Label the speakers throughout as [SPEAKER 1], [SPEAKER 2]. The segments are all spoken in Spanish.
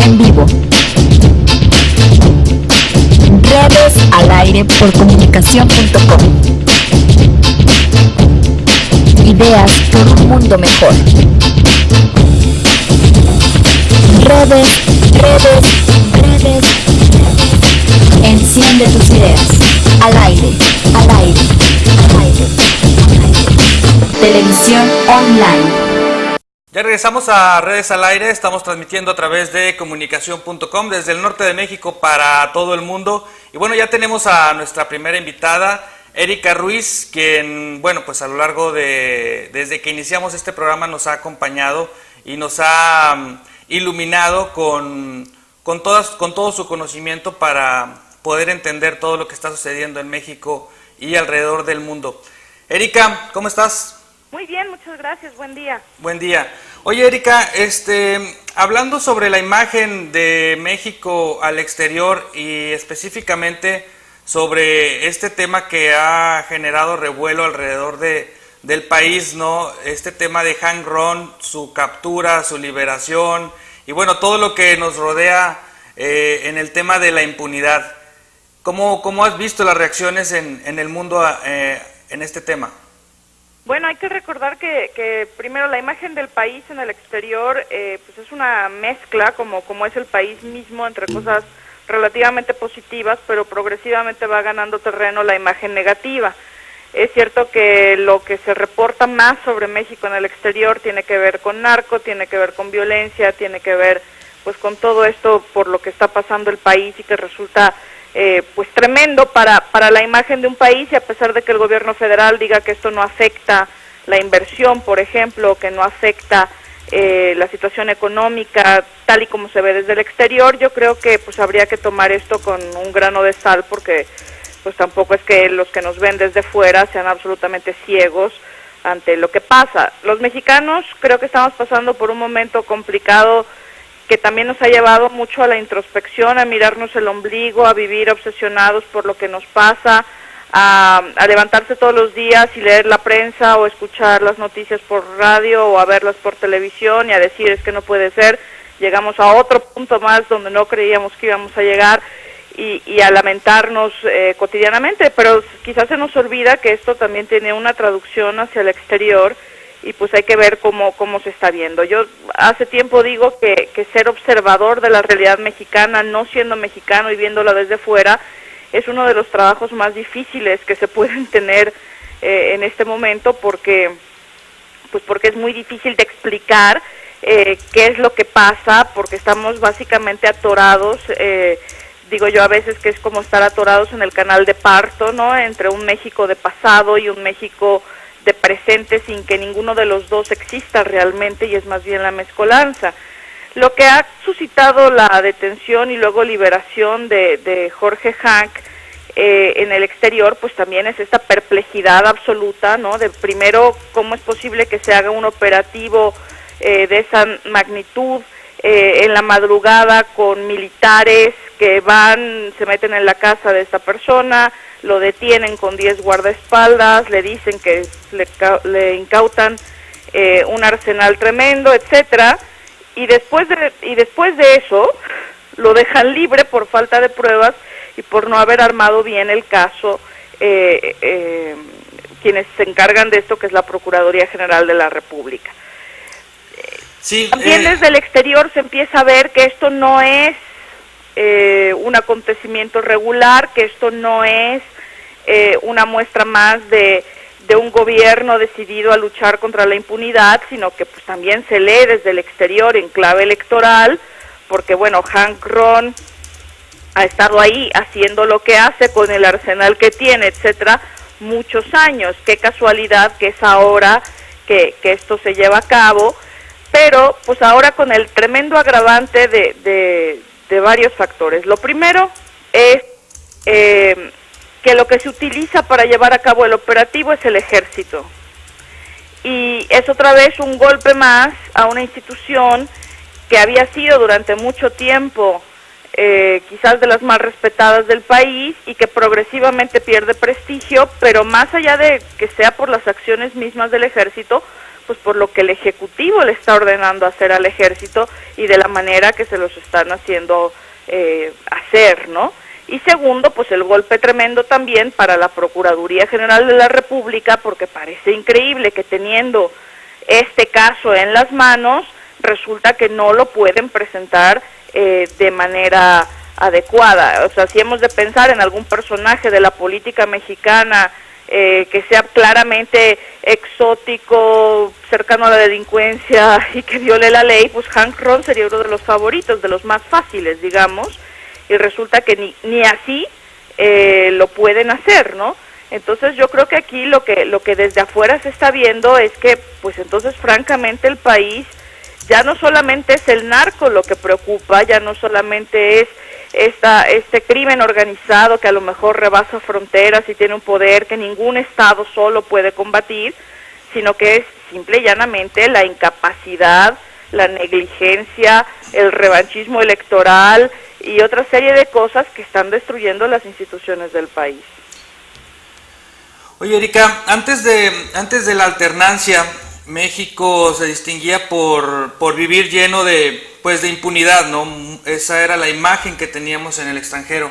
[SPEAKER 1] en vivo. Redes al aire por comunicación.com. Ideas por un mundo mejor. Redes. Enciende tus ideas. Al aire. Televisión online.
[SPEAKER 2] Ya regresamos a Redes al Aire, estamos transmitiendo a través de comunicación.com desde el norte de México para todo el mundo. Y bueno, ya tenemos a nuestra primera invitada, Erika Ruiz, quien, bueno, pues a lo largo desde que iniciamos este programa nos ha acompañado y nos ha iluminado con todo su conocimiento para poder entender todo lo que está sucediendo en México y alrededor del mundo. Erika, ¿cómo estás?
[SPEAKER 3] Muy bien, muchas gracias, buen día.
[SPEAKER 2] Buen día. Oye, Erika, hablando sobre la imagen de México al exterior y específicamente sobre este tema que ha generado revuelo alrededor del país, ¿no? Este tema de Hank Ron, su captura, su liberación y bueno, todo lo que nos rodea en el tema de la impunidad. ¿Cómo has visto las reacciones en el mundo en este tema?
[SPEAKER 3] Bueno, hay que recordar que primero la imagen del país en el exterior pues es una mezcla, como es el país mismo, entre cosas relativamente positivas, pero progresivamente va ganando terreno la imagen negativa. Es cierto que lo que se reporta más sobre México en el exterior tiene que ver con narco, tiene que ver con violencia, tiene que ver pues con todo esto por lo que está pasando el país y que resulta pues tremendo para la imagen de un país, y a pesar de que el gobierno federal diga que esto no afecta la inversión, por ejemplo, que no afecta la situación económica tal y como se ve desde el exterior, yo creo que pues habría que tomar esto con un grano de sal, porque pues tampoco es que los que nos ven desde fuera sean absolutamente ciegos ante lo que pasa. Los mexicanos creo que estamos pasando por un momento complicado que también nos ha llevado mucho a la introspección, a mirarnos el ombligo, a vivir obsesionados por lo que nos pasa, a levantarse todos los días y leer la prensa o escuchar las noticias por radio o a verlas por televisión y a decir es que no puede ser, llegamos a otro punto más donde no creíamos que íbamos a llegar y a lamentarnos cotidianamente, pero quizás se nos olvida que esto también tiene una traducción hacia el exterior y pues hay que ver cómo se está viendo. Yo hace tiempo digo que ser observador de la realidad mexicana, no siendo mexicano y viéndola desde fuera, es uno de los trabajos más difíciles que se pueden tener en este momento, porque es muy difícil de explicar qué es lo que pasa, porque estamos básicamente atorados, digo yo a veces que es como estar atorados en el canal de parto, ¿no? Entre un México de pasado y un México de presente sin que ninguno de los dos exista realmente, y es más bien la mezcolanza. Lo que ha suscitado la detención y luego liberación de Jorge Hank en el exterior, pues también es esta perplejidad absoluta, ¿no? De primero, ¿cómo es posible que se haga un operativo de esa magnitud en la madrugada con militares que se meten en la casa de esta persona, lo detienen con 10 guardaespaldas, le dicen que le incautan un arsenal tremendo, etcétera, y después de eso lo dejan libre por falta de pruebas y por no haber armado bien el caso quienes se encargan de esto, que es la Procuraduría General de la República.
[SPEAKER 2] Sí,
[SPEAKER 3] también desde el exterior se empieza a ver que esto no es un acontecimiento regular, que esto no es una muestra más de un gobierno decidido a luchar contra la impunidad, sino que pues también se lee desde el exterior en clave electoral, porque bueno, Hank Ron ha estado ahí haciendo lo que hace con el arsenal que tiene, etcétera, muchos años. Qué casualidad que es ahora que esto se lleva a cabo, pero pues ahora con el tremendo agravante de varios factores. Lo primero es que lo que se utiliza para llevar a cabo el operativo es el ejército, y es otra vez un golpe más a una institución que había sido durante mucho tiempo quizás de las más respetadas del país y que progresivamente pierde prestigio, pero más allá de que sea por las acciones mismas del ejército, pues por lo que el Ejecutivo le está ordenando hacer al Ejército y de la manera que se los están haciendo hacer, ¿no? Y segundo, pues el golpe tremendo también para la Procuraduría General de la República, porque parece increíble que teniendo este caso en las manos, resulta que no lo pueden presentar de manera adecuada. O sea, si hemos de pensar en algún personaje de la política mexicana que sea claramente exótico, cercano a la delincuencia y que viole la ley, pues Hank Ron sería uno de los favoritos, de los más fáciles, digamos, y resulta que ni así lo pueden hacer, ¿no? Entonces yo creo que aquí lo que desde afuera se está viendo es que, pues entonces francamente el país ya no solamente es el narco lo que preocupa, ya no solamente es este crimen organizado que a lo mejor rebasa fronteras y tiene un poder que ningún estado solo puede combatir, sino que es simple y llanamente la incapacidad, la negligencia, el revanchismo electoral y otra serie de cosas que están destruyendo las instituciones del país.
[SPEAKER 2] Oye, Erika, antes de la alternancia, México se distinguía por vivir lleno de impunidad, ¿no? Esa era la imagen que teníamos en el extranjero.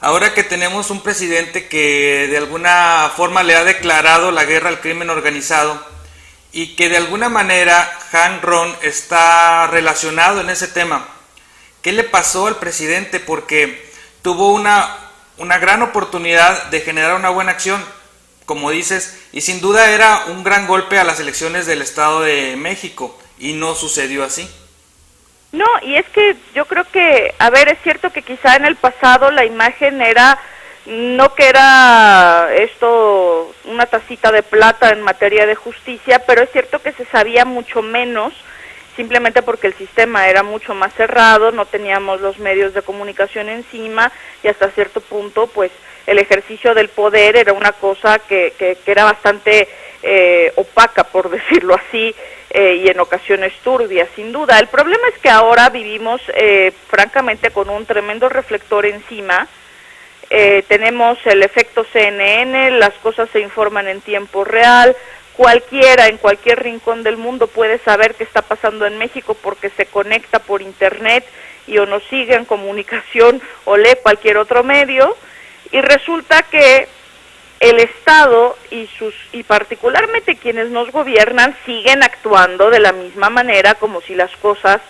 [SPEAKER 2] Ahora que tenemos un presidente que de alguna forma le ha declarado la guerra al crimen organizado y que de alguna manera Hank Ron está relacionado en ese tema, ¿qué le pasó al presidente? Porque tuvo una gran oportunidad de generar una buena acción, como dices, y sin duda era un gran golpe a las elecciones del Estado de México, y no sucedió así.
[SPEAKER 3] No, y es que yo creo que, a ver, es cierto que quizá en el pasado la imagen era, no que era esto una tacita de plata en materia de justicia, pero es cierto que se sabía mucho menos, simplemente porque el sistema era mucho más cerrado, no teníamos los medios de comunicación encima, y hasta cierto punto, pues, el ejercicio del poder era una cosa que era bastante opaca, por decirlo así, y en ocasiones turbia, sin duda. El problema es que ahora vivimos, francamente, con un tremendo reflector encima. Tenemos el efecto CNN, las cosas se informan en tiempo real, cualquiera en cualquier rincón del mundo puede saber qué está pasando en México porque se conecta por internet y o nos sigue en comunicación o lee cualquier otro medio, y resulta que el Estado y particularmente quienes nos gobiernan siguen actuando de la misma manera, como si las cosas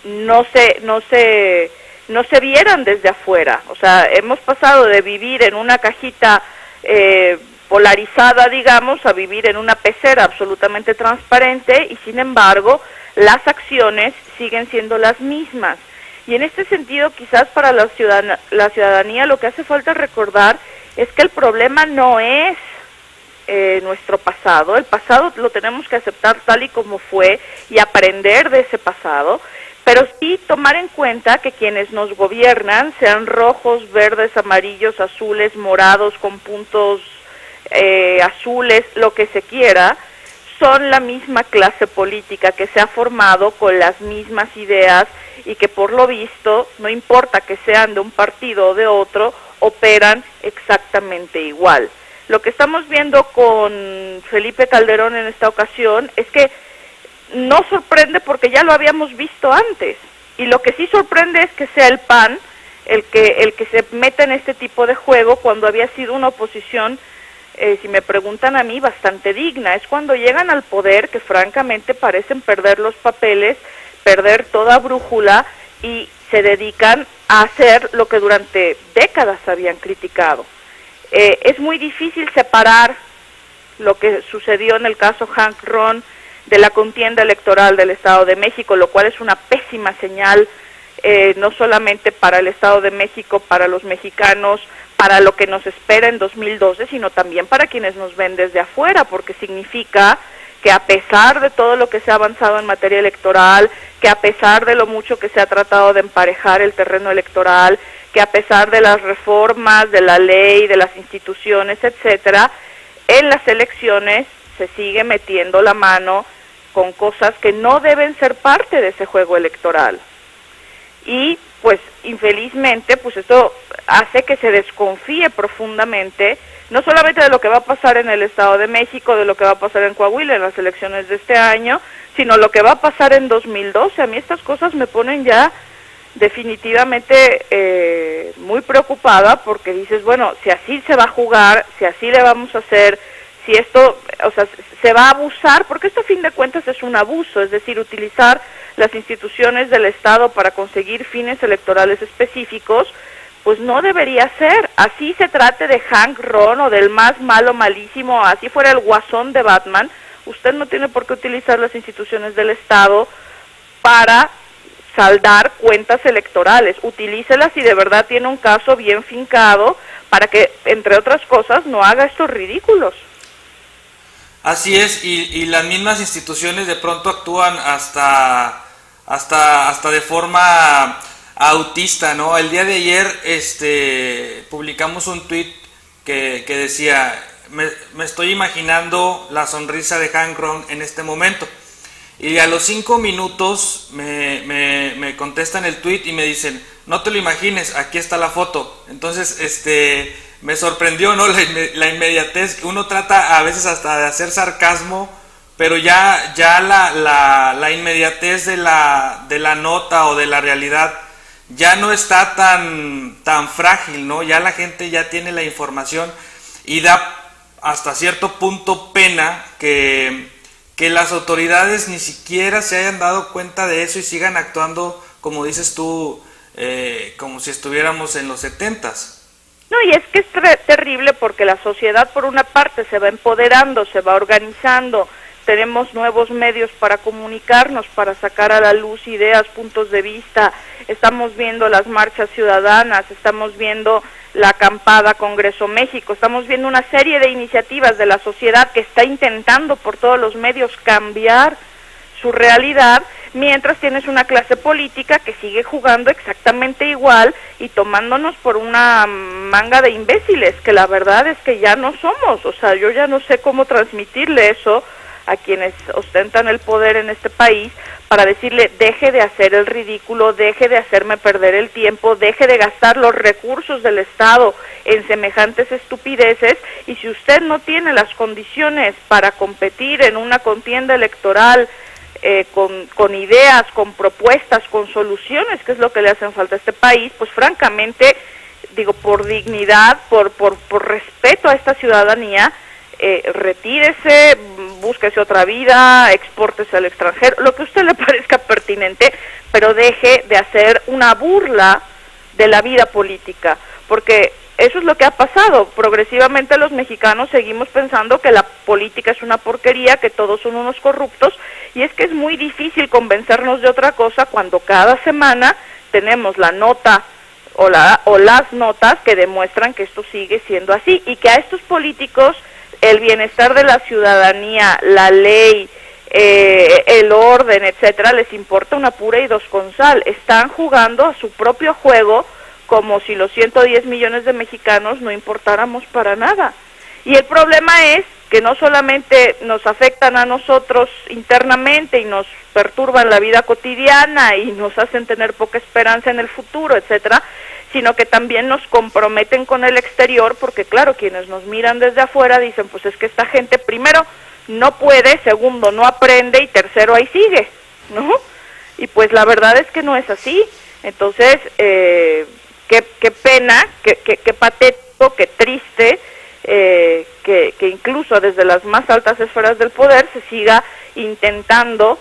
[SPEAKER 3] no se vieran desde afuera. O sea, hemos pasado de vivir en una cajita polarizada, digamos, a vivir en una pecera absolutamente transparente, y sin embargo las acciones siguen siendo las mismas. Y en este sentido, quizás para la ciudadanía lo que hace falta recordar es que el problema no es nuestro pasado. El pasado lo tenemos que aceptar tal y como fue y aprender de ese pasado, pero sí tomar en cuenta que quienes nos gobiernan, sean rojos, verdes, amarillos, azules, morados, con puntos azules, lo que se quiera, son la misma clase política que se ha formado con las mismas ideas y que por lo visto, no importa que sean de un partido o de otro, operan exactamente igual. Lo que estamos viendo con Felipe Calderón en esta ocasión es que no sorprende porque ya lo habíamos visto antes, y lo que sí sorprende es que sea el PAN el que se meta en este tipo de juego cuando había sido una oposición, si me preguntan a mí, bastante digna. Es cuando llegan al poder que francamente parecen perder los papeles, perder toda brújula, y se dedican a hacer lo que durante décadas habían criticado. Es muy difícil separar lo que sucedió en el caso Hank Ron de la contienda electoral del Estado de México, lo cual es una pésima señal, no solamente para el Estado de México, para los mexicanos, para lo que nos espera en 2012, sino también para quienes nos ven desde afuera, porque significa que a pesar de todo lo que se ha avanzado en materia electoral, que a pesar de lo mucho que se ha tratado de emparejar el terreno electoral, que a pesar de las reformas, de la ley, de las instituciones, etcétera, en las elecciones se sigue metiendo la mano con cosas que no deben ser parte de ese juego electoral. Y pues infelizmente pues esto hace que se desconfíe profundamente no solamente de lo que va a pasar en el Estado de México, de lo que va a pasar en Coahuila en las elecciones de este año, sino lo que va a pasar en 2012. A mí estas cosas me ponen ya definitivamente muy preocupada, porque dices, bueno, si así se va a jugar, si así le vamos a hacer, si esto, o sea, se va a abusar, porque esto a fin de cuentas es un abuso, es decir, utilizar las instituciones del Estado para conseguir fines electorales específicos, pues no debería ser. Así se trate de Hank Ron o del más malo malísimo, así fuera el Guasón de Batman, usted no tiene por qué utilizar las instituciones del Estado para saldar cuentas electorales. Utilícelas si de verdad tiene un caso bien fincado para que, entre otras cosas, no haga estos ridículos.
[SPEAKER 2] Así es, y las mismas instituciones de pronto actúan hasta de forma autista, ¿no? El día de ayer publicamos un tuit que decía, me estoy imaginando la sonrisa de Hank Ron en este momento. Y a los 5 minutos me contestan el tuit y me dicen, no te lo imagines, aquí está la foto. Entonces, me sorprendió, ¿no? La inmediatez. Uno trata a veces hasta de hacer sarcasmo, pero ya la inmediatez de la nota o de la realidad ya no está tan frágil, ¿no? Ya la gente ya tiene la información y da hasta cierto punto pena que las autoridades ni siquiera se hayan dado cuenta de eso y sigan actuando, como dices tú, como si estuviéramos en los 70s.
[SPEAKER 3] No, y es que es terrible porque la sociedad por una parte se va empoderando, se va organizando, tenemos nuevos medios para comunicarnos, para sacar a la luz ideas, puntos de vista, estamos viendo las marchas ciudadanas, estamos viendo la acampada Congreso México, estamos viendo una serie de iniciativas de la sociedad que está intentando por todos los medios cambiar su realidad, mientras tienes una clase política que sigue jugando exactamente igual y tomándonos por una manga de imbéciles, que la verdad es que ya no somos. O sea, yo ya no sé cómo transmitirle eso a quienes ostentan el poder en este país, para decirle, deje de hacer el ridículo, deje de hacerme perder el tiempo, deje de gastar los recursos del Estado en semejantes estupideces, y si usted no tiene las condiciones para competir en una contienda electoral con ideas, con propuestas, con soluciones, que es lo que le hacen falta a este país, pues francamente, digo, por dignidad, por respeto a esta ciudadanía, retírese, búsquese otra vida, expórtese al extranjero, lo que a usted le parezca pertinente, pero deje de hacer una burla de la vida política, porque eso es lo que ha pasado. Progresivamente los mexicanos seguimos pensando que la política es una porquería, que todos son unos corruptos, y es que es muy difícil convencernos de otra cosa cuando cada semana tenemos la nota o las notas que demuestran que esto sigue siendo así, y que a estos políticos el bienestar de la ciudadanía, la ley, el orden, etcétera, les importa una pura y dos con sal. Están jugando a su propio juego como si los 110 millones de mexicanos no importáramos para nada. Y el problema es que no solamente nos afectan a nosotros internamente y nos perturban la vida cotidiana y nos hacen tener poca esperanza en el futuro, etcétera, sino que también nos comprometen con el exterior, porque claro, quienes nos miran desde afuera dicen, pues es que esta gente, primero, no puede, segundo, no aprende, y tercero, ahí sigue, ¿no? Y pues la verdad es que no es así. Entonces, qué pena, qué patético, qué triste, que incluso desde las más altas esferas del poder se siga intentando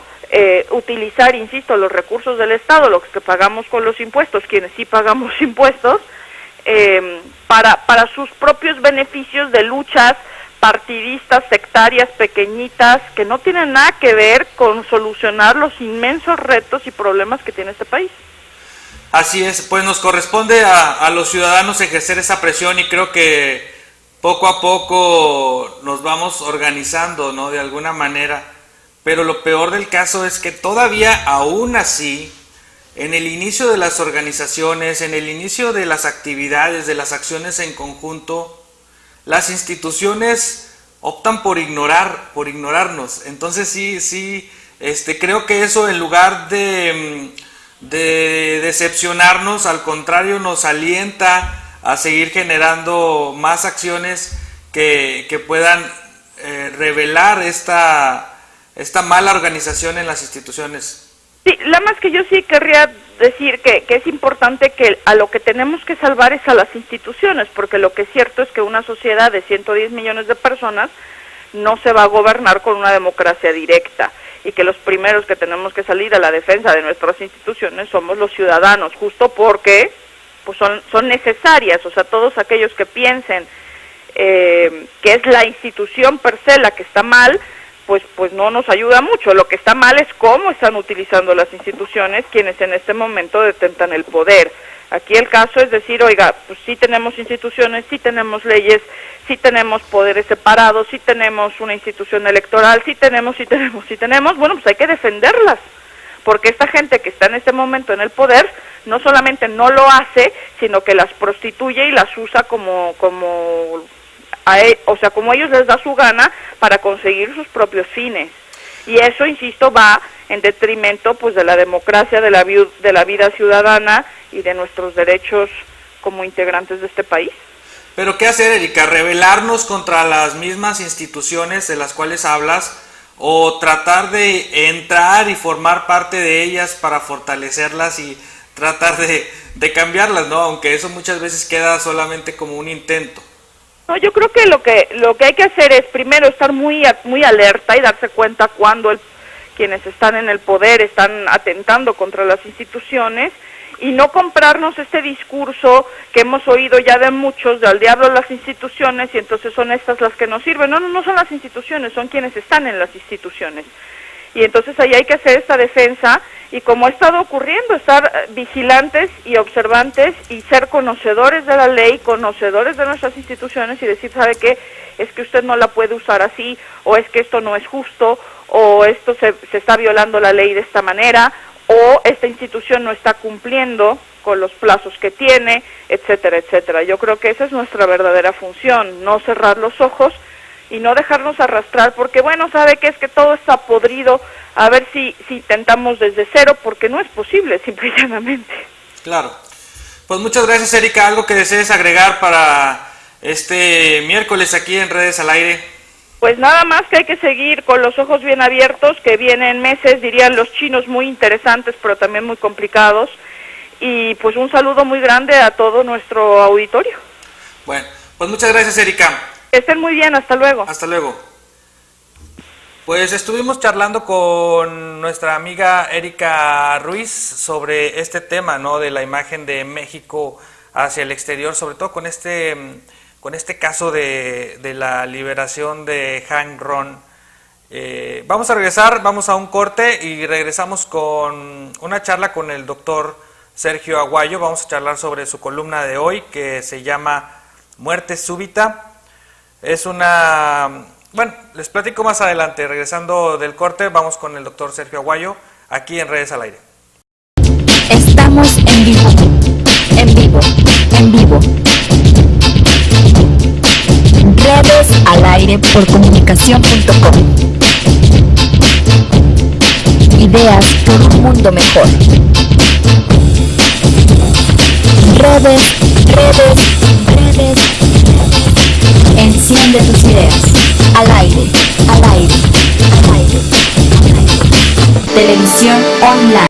[SPEAKER 3] utilizar, insisto, los recursos del Estado, los que pagamos con los impuestos, quienes sí pagamos impuestos, para sus propios beneficios de luchas partidistas, sectarias, pequeñitas, que no tienen nada que ver con solucionar los inmensos retos y problemas que tiene este país.
[SPEAKER 2] Así es, pues nos corresponde a los ciudadanos ejercer esa presión, y creo que poco a poco nos vamos organizando, ¿no? De alguna manera. Pero lo peor del caso es que todavía, aún así, en el inicio de las organizaciones, en el inicio de las actividades, de las acciones en conjunto, las instituciones optan por ignorarnos. Entonces sí, creo que eso, en lugar de decepcionarnos, al contrario, nos alienta a seguir generando más acciones que puedan revelar esta mala organización en las instituciones.
[SPEAKER 3] Sí, la más que yo sí querría decir que es importante que a lo que tenemos que salvar es a las instituciones, porque lo que es cierto es que una sociedad de 110 millones de personas no se va a gobernar con una democracia directa, y que los primeros que tenemos que salir a la defensa de nuestras instituciones somos los ciudadanos, justo porque pues son necesarias. O sea, todos aquellos que piensen que es la institución per se la que está mal, pues no nos ayuda mucho. Lo que está mal es cómo están utilizando las instituciones quienes en este momento detentan el poder. Aquí el caso es decir, oiga, pues sí tenemos instituciones, sí tenemos leyes, sí tenemos poderes separados, sí tenemos una institución electoral, sí tenemos, bueno, pues hay que defenderlas, porque esta gente que está en este momento en el poder no solamente no lo hace, sino que las prostituye y las usa como ellos les da su gana para conseguir sus propios fines. Y eso, insisto, va en detrimento pues de la democracia, de la vida ciudadana y de nuestros derechos como integrantes de este país.
[SPEAKER 2] Pero ¿qué hacer, Erika? ¿Rebelarnos contra las mismas instituciones de las cuales hablas o tratar de entrar y formar parte de ellas para fortalecerlas y tratar de cambiarlas, ¿no? Aunque eso muchas veces queda solamente como un intento.
[SPEAKER 3] No, yo creo que lo que hay que hacer es primero estar muy alerta y darse cuenta cuando quienes están en el poder están atentando contra las instituciones, y no comprarnos este discurso que hemos oído ya de muchos, de al diablo las instituciones, y entonces son estas las que nos sirven. No son las instituciones, son quienes están en las instituciones. Y entonces ahí hay que hacer esta defensa, y como ha estado ocurriendo, estar vigilantes y observantes y ser conocedores de la ley, conocedores de nuestras instituciones, y decir, ¿sabe qué? Es que usted no la puede usar así, o es que esto no es justo, o esto se está violando la ley de esta manera, o esta institución no está cumpliendo con los plazos que tiene, etcétera, etcétera. Yo creo que esa es nuestra verdadera función, no cerrar los ojos y no dejarnos arrastrar, porque bueno, ¿sabe qué? Es que todo está podrido, a ver si intentamos desde cero, porque no es posible, simple y llanamente.
[SPEAKER 2] Claro. Pues muchas gracias, Erika. ¿Algo que desees agregar para este miércoles aquí en Redes al Aire?
[SPEAKER 3] Pues nada más que hay que seguir con los ojos bien abiertos, que vienen meses, dirían los chinos, muy interesantes, pero también muy complicados, y pues un saludo muy grande a todo nuestro auditorio.
[SPEAKER 2] Bueno, pues muchas gracias, Erika.
[SPEAKER 3] Que estén muy bien, hasta luego.
[SPEAKER 2] Hasta luego. Pues estuvimos charlando con nuestra amiga Erika Ruiz sobre este tema, ¿no? De la imagen de México hacia el exterior, sobre todo con este caso de la liberación de Han Ron. Vamos a regresar, vamos a un corte y regresamos con una charla con el doctor Sergio Aguayo. Vamos a charlar sobre su columna de hoy que se llama Muerte Súbita. Es una... Bueno, les platico más adelante. Regresando del corte, vamos con el doctor Sergio Aguayo, aquí en Redes al Aire.
[SPEAKER 1] Estamos en vivo, en vivo, en vivo. Redes al Aire por comunicación.com. Ideas por un mundo mejor. Redes. Enciende tus ideas. Al aire. Televisión online.